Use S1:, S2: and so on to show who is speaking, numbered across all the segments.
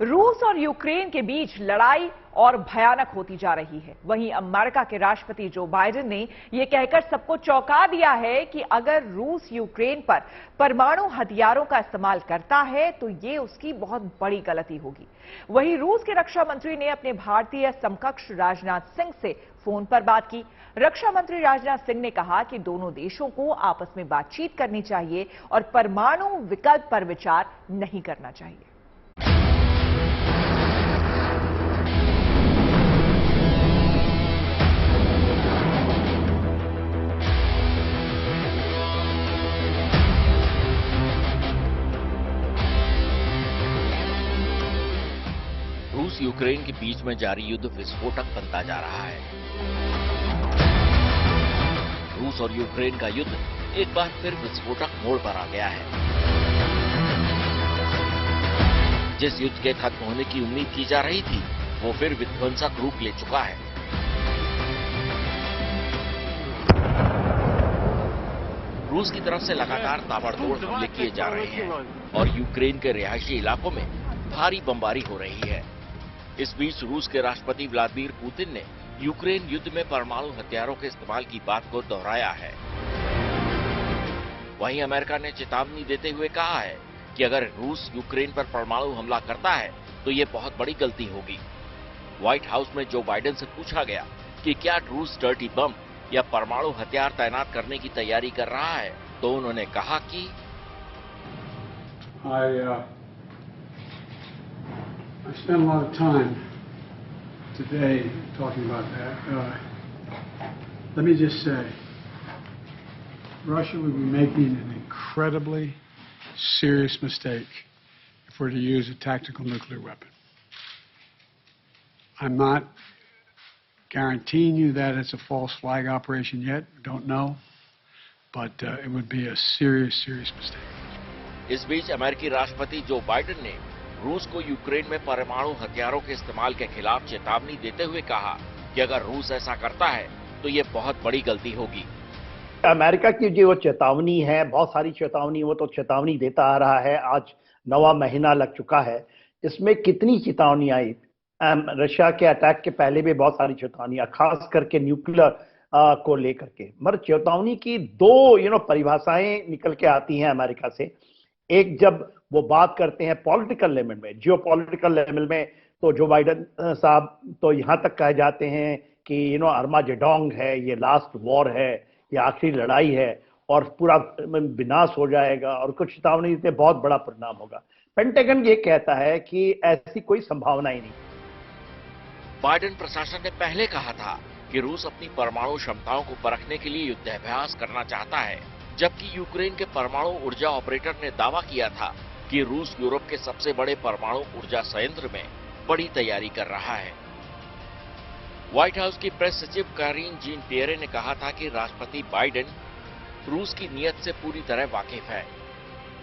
S1: रूस और यूक्रेन के बीच लड़ाई और भयानक होती जा रही है। वहीं अमेरिका के राष्ट्रपति जो बाइडेन ने यह कहकर सबको चौंका दिया है कि अगर रूस यूक्रेन पर परमाणु हथियारों का इस्तेमाल करता है तो ये उसकी बहुत बड़ी गलती होगी। वहीं रूस के रक्षा मंत्री ने अपने भारतीय समकक्ष राजनाथ सिंह से फोन पर बात की। रक्षा मंत्री राजनाथ सिंह ने कहा कि दोनों देशों को आपस में बातचीत करनी चाहिए और परमाणु विकल्प पर विचार नहीं करना चाहिए।
S2: रूस यूक्रेन के बीच में जारी युद्ध विस्फोटक बनता जा रहा है। रूस और यूक्रेन का युद्ध एक बार फिर विस्फोटक मोड़ पर आ गया है। जिस युद्ध के खत्म होने की उम्मीद की जा रही थी वो फिर विध्वंसक रूप ले चुका है। रूस की तरफ से लगातार ताबड़तोड़ हमले किए जा रहे हैं और यूक्रेन के रिहायशी इलाकों में भारी बमबारी हो रही है। इस बीच रूस के राष्ट्रपति व्लादिमीर पुतिन ने यूक्रेन युद्ध में परमाणु हथियारों के इस्तेमाल की बात को दोहराया है। वहीं अमेरिका ने चेतावनी देते हुए कहा है कि अगर रूस यूक्रेन पर परमाणु हमला करता है तो ये बहुत बड़ी गलती होगी। व्हाइट हाउस में जो बाइडेन से पूछा गया कि क्या रूस डर्टी बम या परमाणु हथियार तैनात करने की तैयारी कर रहा है तो उन्होंने कहा कि
S3: I spent a lot of time today talking about that. Let me just say, Russia would be making an incredibly serious mistake if we're to use a tactical nuclear weapon. I'm not guaranteeing you that it's a false flag operation yet. Don't know. But it would be a serious mistake.
S2: इस बीच अमेरिकी राष्ट्रपति Joe Biden ने रूस को Ukraine में परमाणु हथियारों के इस्तेमाल के खिलाफ चेतावनी देते हुए कहा कि अगर रूस ऐसा करता है तो ये बहुत बड़ी गलती होगी।
S4: अमेरिका की जो चेतावनी है, बहुत सारी चेतावनी, वो तो चेतावनी देता आ रहा है। आज 9वां महीना लग चुका है। इसमें कितनी चेतावनी आई? रशिया के अटैक के पहले भी बहुत सारी चेतावनियां, खास करके न्यूक्लियर को लेकर के। मगर चेतावनी की दो परिभाषाएं निकल के आती हैं अमेरिका से। एक, जब वो बात करते हैं पॉलिटिकल लेवल में, जियोपॉलिटिकल लेवल में, तो जो बाइडेन साहब तो यहाँ तक कहे जाते हैं कि अर्माजेडोंग है, ये लास्ट वॉर है, ये आखिरी लड़ाई है और पूरा विनाश हो जाएगा और कुछ चेतावनी से बहुत बड़ा परिणाम होगा। पेंटागन ये कहता है कि ऐसी कोई संभावना ही नहीं।
S2: बाइडेन प्रशासन ने पहले कहा था कि रूस अपनी परमाणु क्षमताओं को परखने के लिए युद्धाभ्यास करना चाहता है, जबकि यूक्रेन के परमाणु ऊर्जा ऑपरेटर ने दावा किया था कि रूस यूरोप के सबसे बड़े परमाणु ऊर्जा संयंत्र में बड़ी तैयारी कर रहा है। व्हाइट हाउस की प्रेस सचिव कारीन जीन पियरे ने कहा था कि राष्ट्रपति बाइडेन रूस की नीयत से पूरी तरह वाकिफ है।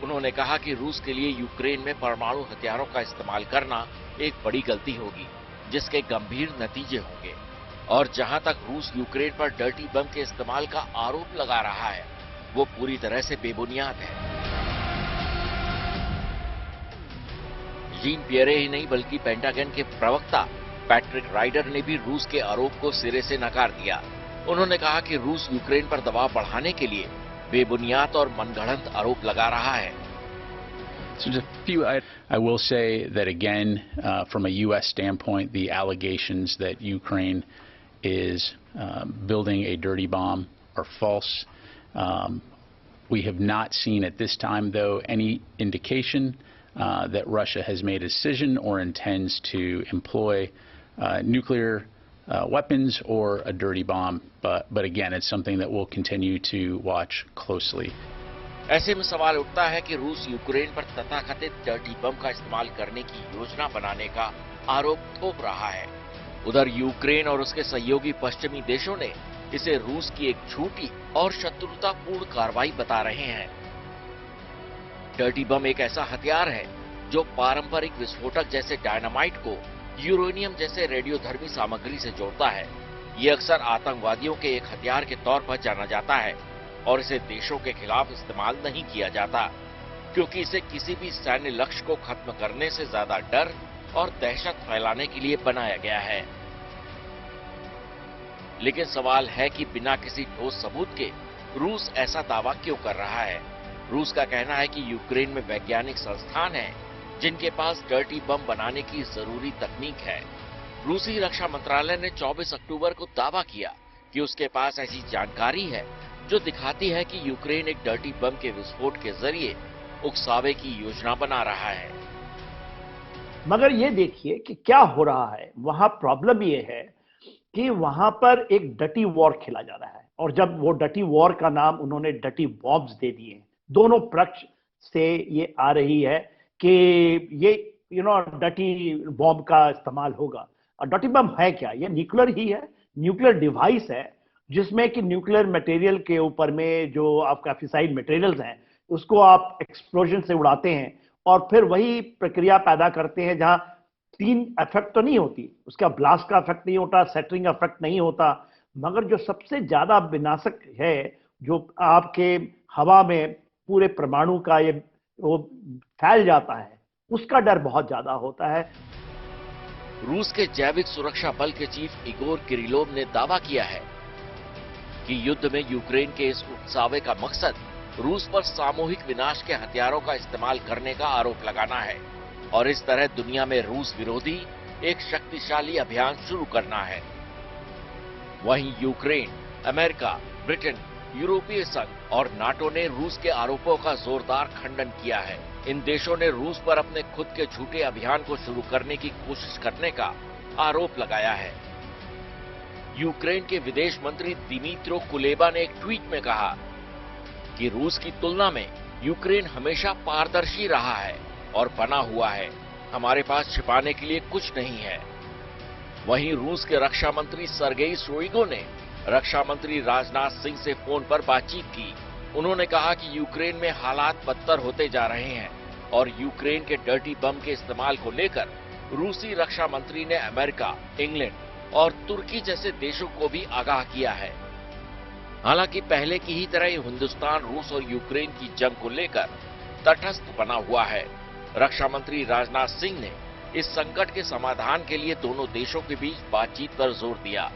S2: उन्होंने कहा कि रूस के लिए यूक्रेन में परमाणु हथियारों का इस्तेमाल करना एक बड़ी गलती होगी, जिसके गंभीर नतीजे होंगे। और जहां तक रूस यूक्रेन पर डर्टी बम के इस्तेमाल का आरोप लगा रहा है वो पूरी तरह से बेबुनियाद है। जीन पियरे ही नहीं बल्कि पेंटागन के प्रवक्ता पैट्रिक राइडर ने भी रूस के आरोप को सिरे से नकार दिया। उन्होंने कहा कि रूस यूक्रेन पर दबाव बढ़ाने के लिए बेबुनियाद और मनगढ़ंत आरोप लगा रहा है।
S5: So just a few, I will say that again, from a U.S. standpoint, the allegations that Ukraine is building a dirty bomb are false. We have not seen at this time, though, any indication that Russia has made a decision or intends to employ nuclear weapons or a dirty bomb. But again, it's something that we'll continue to watch closely.
S2: ऐसे में सवाल उठता है कि रूस Ukraine पर तथाकथित dirty बम का इस्तेमाल करने की योजना बनाने का आरोप थोप रहा है। उधर यूक्रेन और उसके सहयोगी पश्चिमी देशों ने इसे रूस की एक झूठी और शत्रुतापूर्ण कार्रवाई बता रहे हैं। डर्टी बम एक ऐसा हथियार है जो पारंपरिक विस्फोटक जैसे डायनामाइट को यूरेनियम जैसे रेडियोधर्मी सामग्री से जोड़ता है। ये अक्सर आतंकवादियों के एक हथियार के तौर पर जाना जाता है और इसे देशों के खिलाफ इस्तेमाल नहीं किया जाता, क्योंकि इसे किसी भी सैन्य लक्ष्य को खत्म करने से ज्यादा डर और दहशत फैलाने के लिए बनाया गया है। लेकिन सवाल है कि बिना किसी ठोस सबूत के रूस ऐसा दावा क्यों कर रहा है। रूस का कहना है कि यूक्रेन में वैज्ञानिक संस्थान हैं जिनके पास डर्टी बम बनाने की जरूरी तकनीक है। रूसी रक्षा मंत्रालय ने 24 अक्टूबर को दावा किया कि उसके पास ऐसी जानकारी है जो दिखाती है कि यूक्रेन एक डर्टी बम के विस्फोट के जरिए उकसावे की योजना बना रहा है।
S4: मगर ये देखिए कि क्या हो रहा है। वहां प्रॉब्लम ये है कि वहां पर एक डटी वॉर खेला जा रहा है, और जब वो डटी वॉर का नाम उन्होंने डटी बॉम्ब्स दे दिए, दोनों पक्ष से ये आ रही है कि ये डटी बॉम्ब का इस्तेमाल होगा। और डटी बम है क्या? ये न्यूक्लियर ही है, न्यूक्लियर डिवाइस है जिसमें कि न्यूक्लियर मटेरियल के ऊपर में जो आपका फिसाइल मटेरियल्स हैं उसको आप एक्सप्लोजन से उड़ाते हैं और फिर वही प्रक्रिया पैदा करते हैं जहां तीन इफेक्ट तो नहीं होती, उसका ब्लास्ट का इफेक्ट नहीं होता, सेटरिंग इफेक्ट नहीं होता, मगर जो सबसे ज्यादा विनाशक है जो आपके हवा में पूरे परमाणु का ये वो फैल जाता है, उसका डर बहुत ज्यादा होता है।
S2: रूस के जैविक सुरक्षा बल के चीफ इगोर किरिलोव ने दावा किया है कि युद्ध में यूक्रेन के इस उकसावे का मकसद रूस पर सामूहिक विनाश के हथियारों का इस्तेमाल करने का आरोप लगाना है और इस तरह दुनिया में रूस विरोधी एक शक्तिशाली अभियान शुरू करना है। वहीं यूक्रेन, अमेरिका, ब्रिटेन, यूरोपीय संघ और नाटो ने रूस के आरोपों का जोरदार खंडन किया है। इन देशों ने रूस पर अपने खुद के झूठे अभियान को शुरू करने की कोशिश करने का आरोप लगाया है। यूक्रेन के विदेश मंत्री दिमित्रो कुलेबा ने एक ट्वीट में कहा कि रूस की तुलना में यूक्रेन हमेशा पारदर्शी रहा है और बना हुआ है। हमारे पास छिपाने के लिए कुछ नहीं है। वहीं रूस के रक्षा मंत्री सर्गेई शोइगु ने रक्षा मंत्री राजनाथ सिंह से फोन पर बातचीत की। उन्होंने कहा कि यूक्रेन में हालात बदतर होते जा रहे हैं और यूक्रेन के डर्टी बम के इस्तेमाल को लेकर रूसी रक्षा मंत्री ने अमेरिका, इंग्लैंड और तुर्की जैसे देशों को भी आगाह किया है। हालांकि पहले की ही तरह हिंदुस्तान रूस और यूक्रेन की जंग को लेकर तटस्थ बना हुआ है। रक्षा मंत्री राजनाथ सिंह ने इस संकट के समाधान के लिए दोनों देशों के बीच बातचीत पर जोर दिया।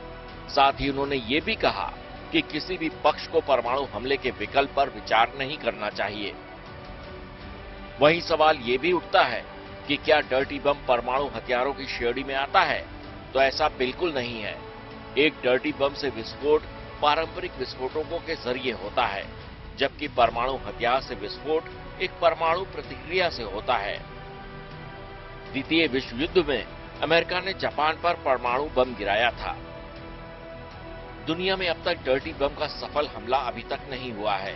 S2: साथ ही उन्होंने ये भी कहा कि किसी भी पक्ष को परमाणु हमले के विकल्प पर विचार नहीं करना चाहिए। वहीं सवाल ये भी उठता है कि क्या डर्टी बम परमाणु हथियारों की श्रेणी में आता है? तो ऐसा बिल्कुल नहीं है। एक डर्टी बम से विस्फोट पारंपरिक विस्फोटकों के जरिए होता है, जबकि परमाणु हथियार से विस्फोट एक परमाणु प्रतिक्रिया से होता है। द्वितीय विश्व युद्ध में अमेरिका ने जापान पर परमाणु बम गिराया था। दुनिया में अब तक डर्टी बम का सफल हमला अभी तक नहीं हुआ है।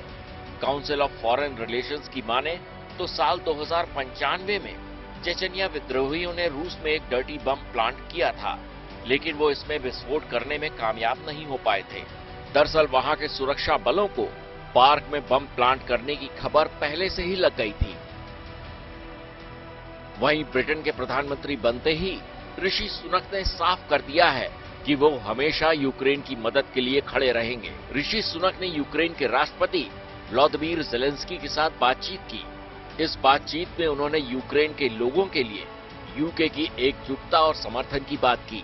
S2: काउंसिल ऑफ फॉरेन रिलेशंस की माने तो साल 2095 में चेचनिया विद्रोहियों ने रूस में एक डर्टी बम प्लांट किया था, लेकिन वो इसमें विस्फोट करने में कामयाब नहीं हो पाए थे। दरअसल वहां के सुरक्षा बलों को पार्क में बम प्लांट करने की खबर पहले से ही लग गई थी। वहीं ब्रिटेन के प्रधानमंत्री बनते ही ऋषि सुनक ने साफ कर दिया है कि वो हमेशा यूक्रेन की मदद के लिए खड़े रहेंगे। ऋषि सुनक ने यूक्रेन के राष्ट्रपति व्लादिमीर ज़ेलेंस्की के साथ बातचीत की। इस बातचीत में उन्होंने यूक्रेन के लोगों के लिए यूके की एकजुटता और समर्थन की बात की।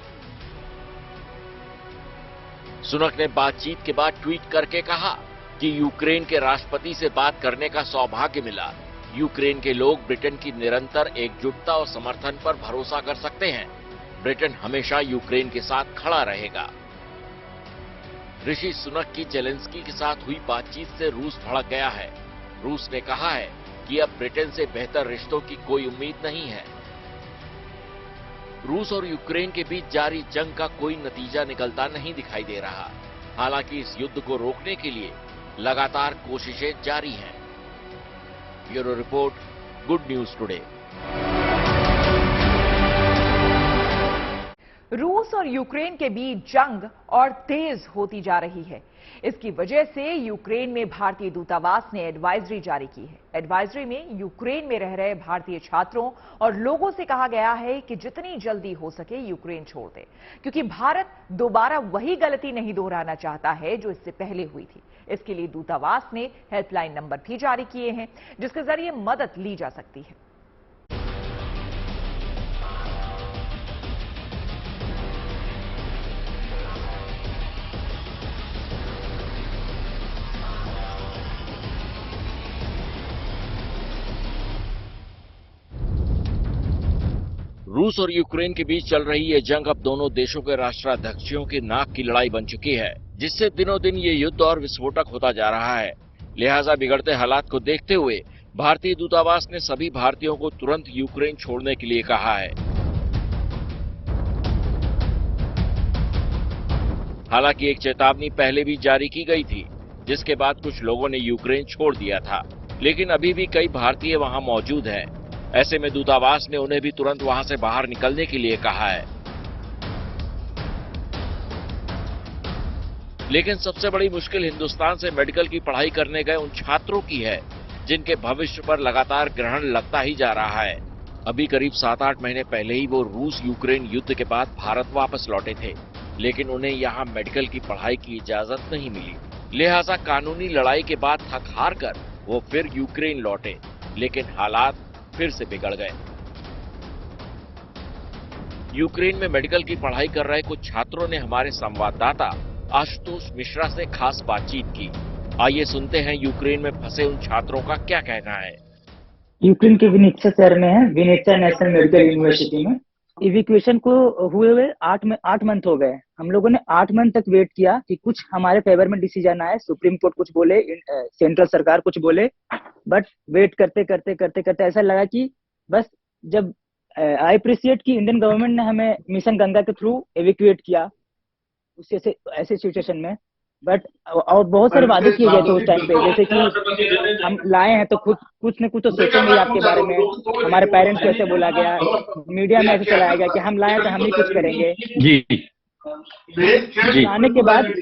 S2: सुनक ने बातचीत के बाद ट्वीट करके कहा कि यूक्रेन के राष्ट्रपति से बात करने का सौभाग्य मिला। यूक्रेन के लोग ब्रिटेन की निरंतर एकजुटता और समर्थन पर भरोसा कर सकते हैं। ब्रिटेन हमेशा यूक्रेन के साथ खड़ा रहेगा। ऋषि सुनक की ज़ेलेंस्की के साथ हुई बातचीत से रूस भड़क गया है। रूस ने कहा है कि अब ब्रिटेन से बेहतर रिश्तों की कोई उम्मीद नहीं है। रूस और यूक्रेन के बीच जारी जंग का कोई नतीजा निकलता नहीं दिखाई दे रहा। हालांकि इस युद्ध को रोकने के लिए लगातार कोशिशें जारी हैं। Bureau report, good news today.
S1: रूस और यूक्रेन के बीच जंग और तेज होती जा रही है। इसकी वजह से यूक्रेन में भारतीय दूतावास ने एडवाइजरी जारी की है। एडवाइजरी में यूक्रेन में रह रहे भारतीय छात्रों और लोगों से कहा गया है कि जितनी जल्दी हो सके यूक्रेन छोड़ दें, क्योंकि भारत दोबारा वही गलती नहीं दोहराना चाहता है जो इससे पहले हुई थी। इसके लिए दूतावास ने हेल्पलाइन नंबर भी जारी किए हैं, जिसके जरिए मदद ली जा सकती है।
S2: रूस और यूक्रेन के बीच चल रही ये जंग अब दोनों देशों के राष्ट्राध्यक्षों की नाक की लड़ाई बन चुकी है, जिससे दिनों दिन ये युद्ध और विस्फोटक होता जा रहा है। लिहाजा बिगड़ते हालात को देखते हुए भारतीय दूतावास ने सभी भारतीयों को तुरंत यूक्रेन छोड़ने के लिए कहा है। हालांकि एक चेतावनी पहले भी जारी की गई थी, जिसके बाद कुछ लोगों ने यूक्रेन छोड़ दिया था, लेकिन अभी भी कई भारतीय वहां मौजूद हैं। ऐसे में दूतावास ने उन्हें भी तुरंत वहां से बाहर निकलने के लिए कहा है। लेकिन सबसे बड़ी मुश्किल हिंदुस्तान से मेडिकल की पढ़ाई करने गए उन छात्रों की है, जिनके भविष्य पर लगातार ग्रहण लगता ही जा रहा है। अभी करीब 7-8 महीने पहले ही वो रूस यूक्रेन युद्ध के बाद भारत वापस लौटे थे, लेकिन उन्हें यहाँ मेडिकल की पढ़ाई की इजाजत नहीं मिली। लिहाजा कानूनी लड़ाई के बाद थक हार कर वो फिर यूक्रेन लौटे, लेकिन हालात फिर से बिगड़ गए। यूक्रेन में मेडिकल की पढ़ाई कर रहे कुछ छात्रों ने हमारे संवाददाता आशुतोष मिश्रा से खास बातचीत की। आइए सुनते हैं यूक्रेन में फंसे उन छात्रों का क्या कहना है।
S6: यूक्रेन के विनित्सा शहर में है, विनित्सा नेशनल मेडिकल यूनिवर्सिटी में। इवैक्यूएशन को हुए 8 मंथ हो गए। हम लोगों ने 8 मंथ तक वेट किया कि कुछ हमारे फेवर में डिसीजन आए। सुप्रीम कोर्ट कुछ बोले, सेंट्रल सरकार कुछ बोले, बट वेट करते करते करते करते ऐसा लगा कि बस जब आई अप्रिशिएट की इंडियन गवर्नमेंट ने हमें मिशन गंगा के थ्रू इवैक्यूएट किया उससे ऐसे सिचुएशन में। बट और बहुत सारे वादे किए गए थे उस टाइम पे, जैसे कि हम लाए हैं तो कुछ न कुछ तो सोचेंगे आपके बारे में। हमारे पेरेंट्स को ऐसे बोला गया, मीडिया में ऐसे चलाया गया कि हम लाए तो हम ही कुछ करेंगे। जी आने के बाद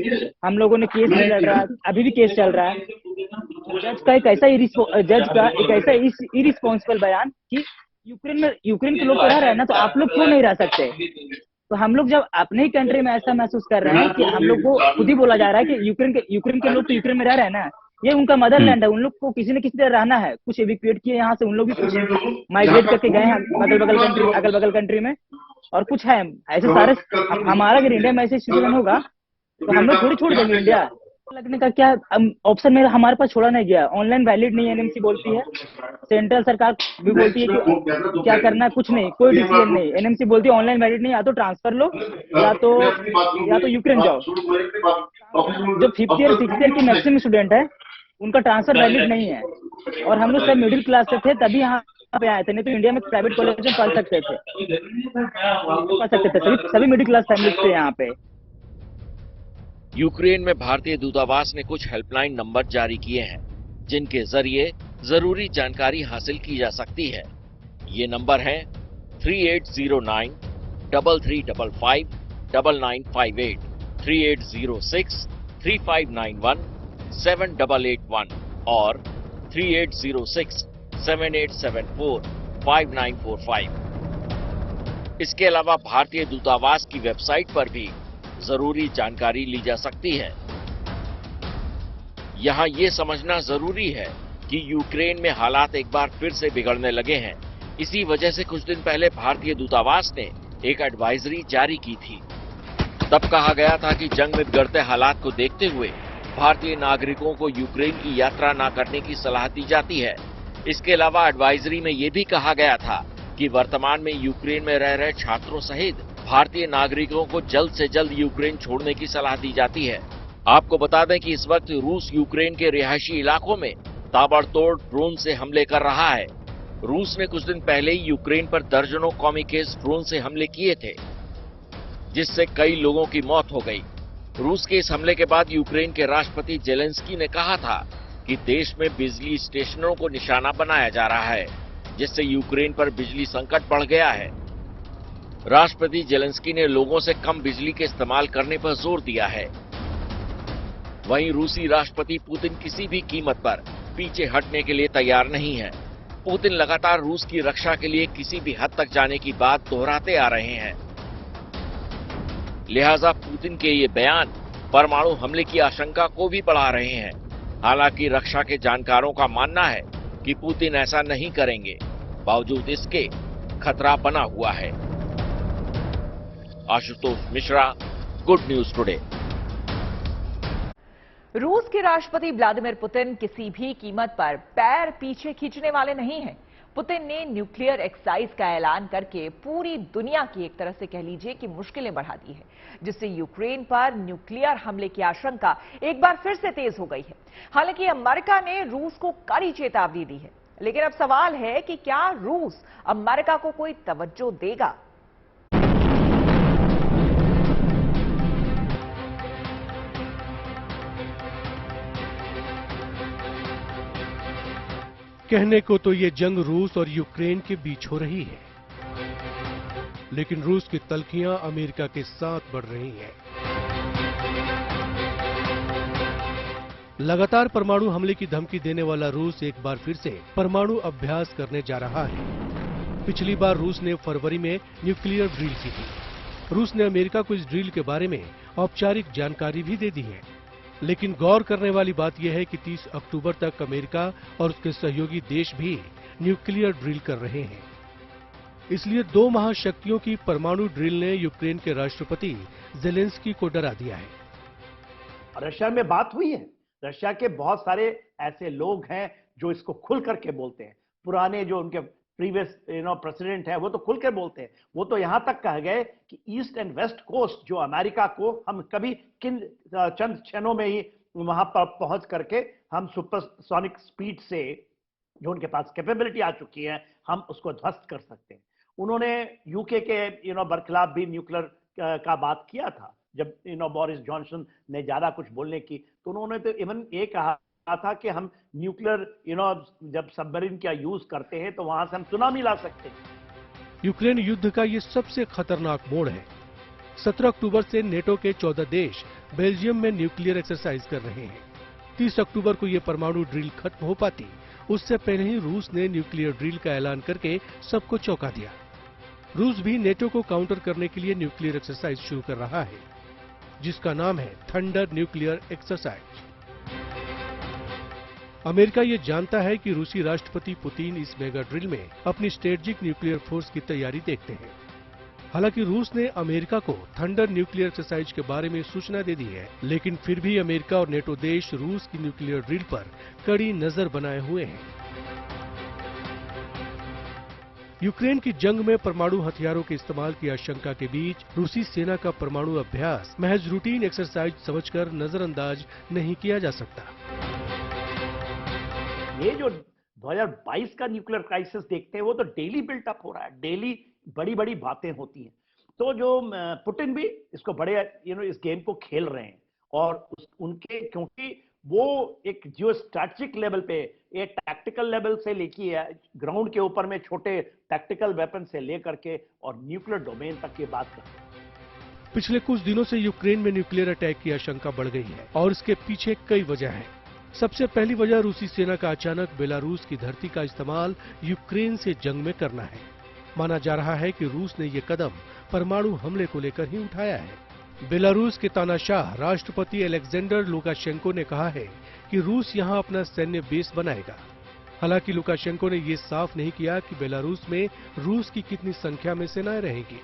S6: हम लोगों ने केस नहीं लड़ रहा, अभी भी केस चल रहा है। जज का एक ऐसा इरिस्पॉन्सिबल बयान कि यूक्रेन के लोग तो रह रहे हैं ना, तो आप लोग क्यों नहीं रह सकते। तो हम लोग जब अपने ही कंट्री में ऐसा महसूस कर रहे हैं कि हम लोग को खुद ही बोला जा रहा है कि यूक्रेन के लोग तो यूक्रेन में रह रहे हैं ना, ये उनका मदरलैंड है, उन लोग को किसी न किसी तरह रहना है। कुछ इवैक्यूएट किए यहाँ से, उन लोग भी कुछ माइग्रेट करके गए हैं अगल बगल कंट्री में, और कुछ है ऐसे सारे। हमारा अगर इंडिया में ऐसे सिचुएशन होगा तो हम लोग थोड़ी छोड़ देंगे इंडिया। लगने का क्या ऑप्शन में हमारे पास छोड़ा नहीं गया। ऑनलाइन वैलिड नहीं एनएमसी बोलती है, सेंट्रल सरकार भी बोलती है कि क्या करना है, कुछ नहीं, कोई डिसीजन नहीं। एनएमसी बोलती है ऑनलाइन वैलिड नहीं, या तो ट्रांसफर लो या तो यूक्रेन जाओ। जो 5th ईयर 6th ईयर की मैक्सिमम स्टूडेंट है उनका ट्रांसफर वैलिड नहीं है। और हम लोग सब मिडिल क्लास से थे तभी यहाँ पे आए थे, नहीं तो इंडिया में प्राइवेट कॉलेज में पढ़ सकते थे। सभी मिडिल क्लास फैमिली थे यहाँ पे।
S2: यूक्रेन में भारतीय दूतावास ने कुछ हेल्पलाइन नंबर जारी किए हैं, जिनके जरिए जरूरी जानकारी हासिल की जा सकती है। ये नंबर हैं 3809 3355 9958, 3806 3591 7881 और 3806 7874 5945। इसके अलावा भारतीय दूतावास की वेबसाइट पर भी जरूरी जानकारी ली जा सकती है। यहां ये समझना जरूरी है कि यूक्रेन में हालात एक बार फिर से बिगड़ने लगे हैं। इसी वजह से कुछ दिन पहले भारतीय दूतावास ने एक एडवाइजरी जारी की थी। तब कहा गया था कि जंग में बिगड़ते हालात को देखते हुए भारतीय नागरिकों को यूक्रेन की यात्रा न करने की सलाह दी जाती है। इसके अलावा एडवाइजरी में यह भी कहा गया था कि वर्तमान में यूक्रेन में रह रहे छात्रों सहित भारतीय नागरिकों को जल्द से जल्द यूक्रेन छोड़ने की सलाह दी जाती है। आपको बता दें कि इस वक्त रूस यूक्रेन के रिहायशी इलाकों में ताबड़तोड़ ड्रोन से हमले कर रहा है। रूस ने कुछ दिन पहले ही यूक्रेन पर दर्जनों कौमी केस ड्रोन से हमले किए थे, जिससे कई लोगों की मौत हो गई। रूस के इस हमले के बाद यूक्रेन के राष्ट्रपति जेलेंस्की ने कहा था कि देश में बिजली स्टेशनों को निशाना बनाया जा रहा है, जिससे यूक्रेन पर बिजली संकट बढ़ गया है। राष्ट्रपति जेलेंस्की ने लोगों से कम बिजली के इस्तेमाल करने पर जोर दिया है। वहीं रूसी राष्ट्रपति पुतिन किसी भी कीमत पर पीछे हटने के लिए तैयार नहीं है। पुतिन लगातार रूस की रक्षा के लिए किसी भी हद तक जाने की बात दोहराते आ रहे हैं। लिहाजा पुतिन के ये बयान परमाणु हमले की आशंका को भी बढ़ा रहे हैं। हालांकि रक्षा के जानकारों का मानना है कि पुतिन ऐसा नहीं करेंगे, बावजूद इसके खतरा बना हुआ है। Ashutosh Mishra, good news today.
S1: रूस के राष्ट्रपति व्लादिमीर पुतिन किसी भी कीमत पर पैर पीछे खींचने वाले नहीं हैं। पुतिन ने न्यूक्लियर एक्सरसाइज का ऐलान करके पूरी दुनिया की एक तरह से कह लीजिए कि मुश्किलें बढ़ा दी है, जिससे यूक्रेन पर न्यूक्लियर हमले की आशंका एक बार फिर से तेज हो गई है। हालांकि अमेरिका ने रूस को कड़ी चेतावनी दी है, लेकिन अब सवाल है कि क्या रूस अमेरिका को कोई तवज्जो देगा?
S7: कहने को तो ये जंग रूस और यूक्रेन के बीच हो रही है, लेकिन रूस की तल्खियां अमेरिका के साथ बढ़ रही हैं। लगातार परमाणु हमले की धमकी देने वाला रूस एक बार फिर से परमाणु अभ्यास करने जा रहा है। पिछली बार रूस ने फरवरी में न्यूक्लियर ड्रिल की थी। रूस ने अमेरिका को इस ड्रिल के बारे में औपचारिक जानकारी भी दे दी है, लेकिन गौर करने वाली बात यह है कि 30 अक्टूबर तक अमेरिका और उसके सहयोगी देश भी न्यूक्लियर ड्रिल कर रहे हैं। इसलिए दो महाशक्तियों की परमाणु ड्रिल ने यूक्रेन के राष्ट्रपति जेलेंस्की को डरा दिया है।
S4: रशिया में बात हुई है। रशिया के बहुत सारे ऐसे लोग हैं जो इसको खुल करके बोलते हैं। पुराने जो उनके प्रीवियस प्रेसिडेंट है वो तो खुलकर बोलते हैं। वो तो यहां तक कह गए कि ईस्ट एंड वेस्ट कोस्ट जो अमेरिका को हम कभी चंद क्षणों में ही वहां पर पहुंच करके हम सुपरसोनिक स्पीड से जो उनके पास कैपेबिलिटी आ चुकी है हम उसको ध्वस्त कर सकते हैं। उन्होंने यूके के बरखिलाफ भी न्यूक्लियर का बात किया था। जब बोरिस जॉनसन ने ज्यादा कुछ बोलने की तो उन्होंने तो इवन ये कहा था कि हम न्यूक्लियर जब सबमरीन का यूज करते हैं तो वहां से हम सुनामी ला सकते हैं।
S7: यूक्रेन युद्ध का ये सबसे खतरनाक मोड़ है। 17 अक्टूबर से नेटो के 14 देश बेल्जियम में न्यूक्लियर एक्सरसाइज कर रहे हैं। 30 अक्टूबर को ये परमाणु ड्रिल खत्म हो पाती, उससे पहले ही रूस ने न्यूक्लियर ड्रिल का ऐलान करके सबको चौंका दिया। रूस भी नेटो को काउंटर करने के लिए न्यूक्लियर एक्सरसाइज शुरू कर रहा है, जिसका नाम है थंडर न्यूक्लियर एक्सरसाइज। अमेरिका ये जानता है कि रूसी राष्ट्रपति पुतिन इस मेगा ड्रिल में अपनी स्ट्रेटेजिक न्यूक्लियर फोर्स की तैयारी देखते हैं। हालांकि रूस ने अमेरिका को थंडर न्यूक्लियर एक्सरसाइज के बारे में सूचना दे दी है, लेकिन फिर भी अमेरिका और नेटो देश रूस की न्यूक्लियर ड्रिल पर कड़ी नजर बनाए हुए हैं। यूक्रेन की जंग में परमाणु हथियारों के इस्तेमाल की आशंका के बीच रूसी सेना का परमाणु अभ्यास महज रूटीन एक्सरसाइज समझकर नजरअंदाज नहीं किया जा सकता।
S4: ये जो 2022 का न्यूक्लियर क्राइसिस देखते हैं वो तो डेली बिल्टअप हो रहा है, डेली बड़ी बड़ी बातें होती हैं। तो जो पुतिन भी इसको बड़े इस गेम को खेल रहे हैं और उनके क्योंकि वो एक जियो स्ट्रैटेजिक लेवल पे एक टैक्टिकल लेवल से लेके ग्राउंड के ऊपर में छोटे टैक्टिकल वेपन से लेकर के और न्यूक्लियर डोमेन तक की बात करते हैं।
S7: पिछले कुछ दिनों से यूक्रेन में न्यूक्लियर अटैक की आशंका बढ़ गई है और इसके पीछे कई वजह हैं। सबसे पहली वजह रूसी सेना का अचानक बेलारूस की धरती का इस्तेमाल यूक्रेन से जंग में करना है। माना जा रहा है कि रूस ने ये कदम परमाणु हमले को लेकर ही उठाया है। बेलारूस के तानाशाह राष्ट्रपति अलेक्जेंडर लुकाशेंको ने कहा है कि रूस यहां अपना सैन्य बेस बनाएगा। हालांकि लुकाशेंको ने ये साफ नहीं किया कि बेलारूस में रूस की कितनी संख्या में सेनाएं रहेंगी।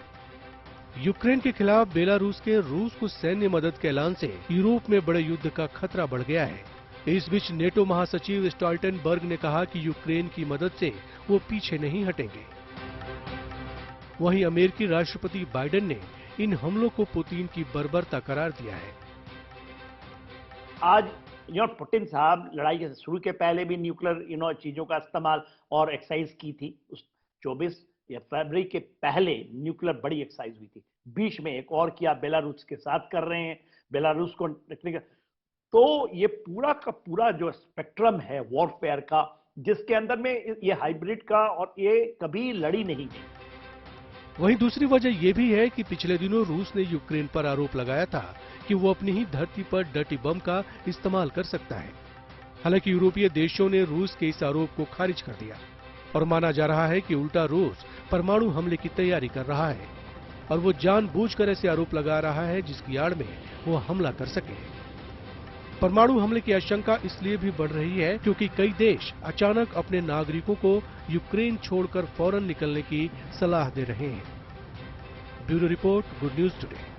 S7: यूक्रेन के खिलाफ बेलारूस के रूस को सैन्य मदद के ऐलान से यूरोप में बड़े युद्ध का खतरा बढ़ गया है। इस बीच नेटो महासचिव स्टॉल्टेनबर्ग ने कहा कि यूक्रेन की मदद से वो पीछे नहीं हटेंगे। वहीं अमेरिकी राष्ट्रपति बाइडेन ने इन हमलों को पुतिन की बर्बरता करार दिया है।
S4: आज पुतिन साहब लड़ाई के शुरू के पहले भी न्यूक्लियर चीजों का इस्तेमाल और एक्सरसाइज की थी। उस 24 या फरवरी के पहले न्यूक्लियर बड़ी एक्सरसाइज हुई थी। बीच में एक और किया, बेलारूस के साथ कर रहे हैं, बेलारूस को तो ये पूरा का पूरा जो स्पेक्ट्रम है वॉरफेयर का, जिसके अंदर में ये हाइब्रिड का और ये कभी लड़ी नहीं गई।
S7: वहीं दूसरी वजह यह भी है कि पिछले दिनों रूस ने यूक्रेन पर आरोप लगाया था कि वो अपनी ही धरती पर डर्टी बम का इस्तेमाल कर सकता है। हालांकि यूरोपीय देशों ने रूस के इस आरोप को खारिज कर दिया और माना जा रहा है कि उल्टा रूस परमाणु हमले की तैयारी कर रहा है और वो जानबूझकर ऐसे आरोप लगा रहा है जिसकी आड़ में वो हमला कर सके। परमाणु हमले की आशंका इसलिए भी बढ़ रही है क्योंकि कई देश अचानक अपने नागरिकों को यूक्रेन छोड़कर फौरन निकलने की सलाह दे रहे हैं। Bureau report, good news today.